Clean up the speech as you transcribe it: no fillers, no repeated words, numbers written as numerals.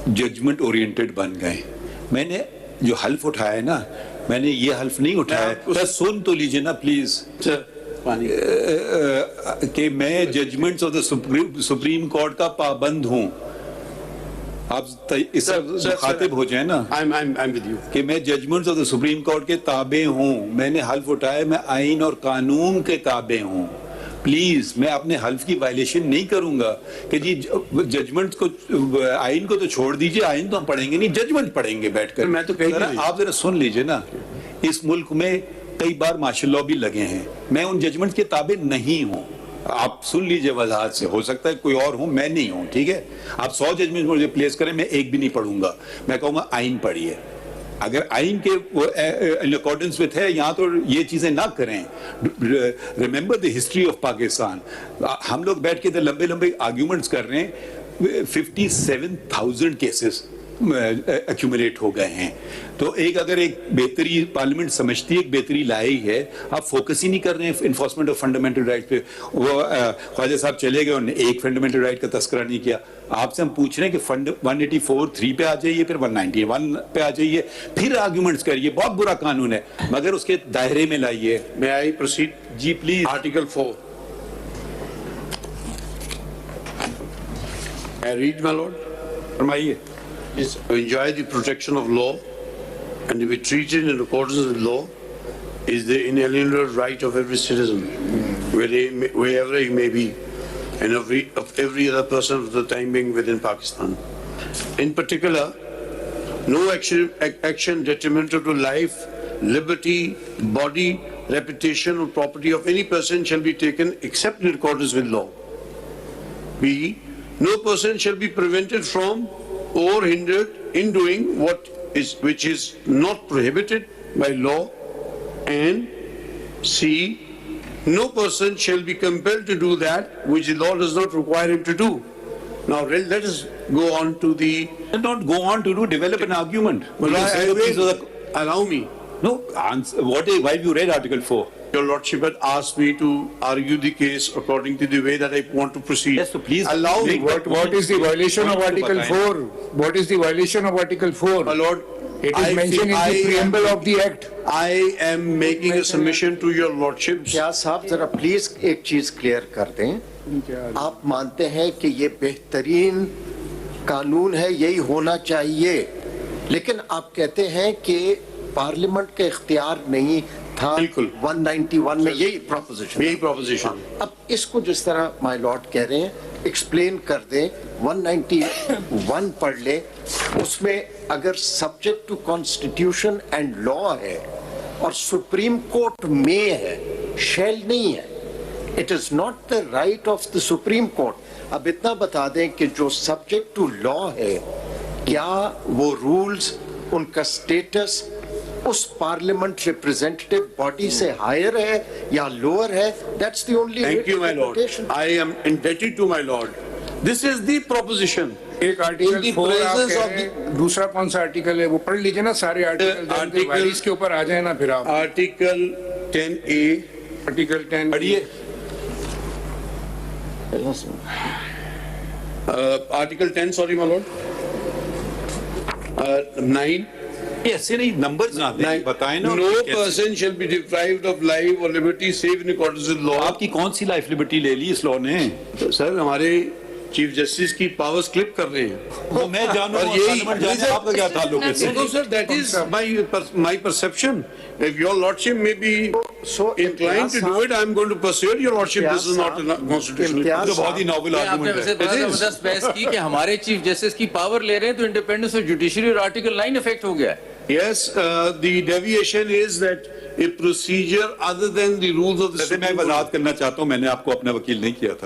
Judgement oriented बन गए। मैंने जो हल्फ उठाया है ना, मैंने ये हल्फ नहीं उठाया है, सुन तो लीजिए ना प्लीज, कि मैं judgements of the supreme court का पाबंद हूं। आप इससे मुखातिब हो जाए ना, I'm with you. कि मैं judgements of the supreme court के ताबे हूं। मैंने हल्फ उठाया, मैं आइन और कानून के ताबे हूं। प्लीज, मैं अपने हल्फ की वायलेशन नहीं करूंगा कि जी जजमेंट को, आइन को तो छोड़ दीजिए, आइन तो हम पढ़ेंगे नहीं, जजमेंट पढ़ेंगे बैठकर। मैं तो आप जरा सुन लीजिए ना, इस मुल्क में कई बार मार्शल लॉ भी लगे हैं, मैं उन जजमेंट के ताबे नहीं हूं। आप सुन लीजिए वजाहत से, हो सकता है कोई और हो, मैं नहीं हूं, ठीक है। आप 100 जजमेंट मुझे प्लेस करें, मैं एक भी नहीं पढ़ूंगा। मैं कहूंगा आइन पढ़िए, अगर आइन के इन अकॉर्डेंस विथ है, यहाँ तो ये चीजें ना करें। Remember the history of Pakistan. हम लोग बैठ के लंबे लंबे आर्ग्यूमेंट्स कर रहे हैं, 57,000 केसेस एक्यूमुलेट हो गए हैं। तो अगर एक बेहतरी पार्लियामेंट समझती है, एक बेहतरी लाई है, आप फोकस ही नहीं कर रहे हैं इन्फोर्समेंट ऑफ फंडामेंटल राइट पे। वो ख्वाजा साहब चले गए, उन्होंने एक फंडामेंटल राइट का तस्करा नहीं किया। आपसे हम पूछ रहे हैं कि 184(3) पे आ जाइए, फिर 191 पे आ जाइए, फिर आर्ग्यूमेंट्स करिए। बहुत बुरा कानून है, मगर उसके दायरे में लाइए। May I proceed? जी please. Article 4. I read, my lord. फरमाइए। Is to enjoy the protection of law and to be treated in accordance with law is the inalienable right of every citizen, wherever he may be, and of every other person of the time being within Pakistan. In particular, no action detrimental to life, liberty, body, reputation, or property of any person shall be taken except in accordance with law. B. No person shall be prevented from or hindered in doing which is not prohibited by law. And C. No person shall be compelled to do that which the law does not require him to do. Now let us go on to the. Not go on to develop an argument. Allow me. No, why you read Article 4? Your Lordship had asked me to argue the case according to the way that I want to proceed. Yes, so please allow me. What is the violation of Article 4? What is the violation of Article 4? My Lord, it is mentioned in the preamble of the Act. I am making a submission to your Lordship. क्या साहब जरा please एक चीज clear कर दें। आप मानते हैं कि ये बेहतरीन कानून है, यही होना चाहिए, लेकिन आप कहते हैं कि पार्लियामेंट का इख्तियार नहीं था। बिल्कुल 191 में यही प्रोपोजिशन। अब इसको जिस तरह माय लॉर्ड कह रहे हैं एक्सप्लेन कर दें। 191 पढ़ ले, उसमें अगर subject to constitution and law है और सुप्रीम कोर्ट में है, शैल नहीं है। It is not the right of the supreme court. अब इतना बता दें कि जो सब्जेक्ट टू लॉ है, क्या वो रूल्स, उनका स्टेटस उस पार्लियामेंट रिप्रेजेंटेटिव बॉडी से हायर है या लोअर है? That's the only. Thank you my lord, I am indebted to my lord. This is the proposition. एक आर्टिकल 4 दूसरा कौन सा आर्टिकल है वो पढ़ लीजिए ना, सारे आर्टिकल इसके ऊपर आ जाए ना। फिर आप आर्टिकल 10A, आर्टिकल 10 पढ़िए। Article 10, sorry my Lord, 9। ऐसे नहीं, नंबर्स ना दें, बताएं ना। No person shall be deprived of life or liberty save in accordance with law. आपकी कौन सी लाइफ लिबर्टी ले ली इस लॉ ने? सर, हमारे चीफ जस्टिस की पावर्स क्लिप कर रहे हैं। वो मैं जानूं और यही आपका क्या ताल्लुक है? No, sir, that is my perception. If your lordship may be inclined to do it, I am going to persuade your lordship this is not a constitutional. तो बहुत ही नॉवल आपने आर्गुमेंट वैसे है। बड़ा जबरदस्त बहस की कि हमारे चीफ जस्टिस की पावर ले रहे हैं तो इंडिपेंडेंस ऑफ जुडिशरी और आर्टिकल 9 इफेक्ट हो गया है। Yes, the deviation is that a procedure other than the rules of the वैसे मैं वजाहत करना चाहता हूँ, मैंने आपको अपना वकील नहीं किया था।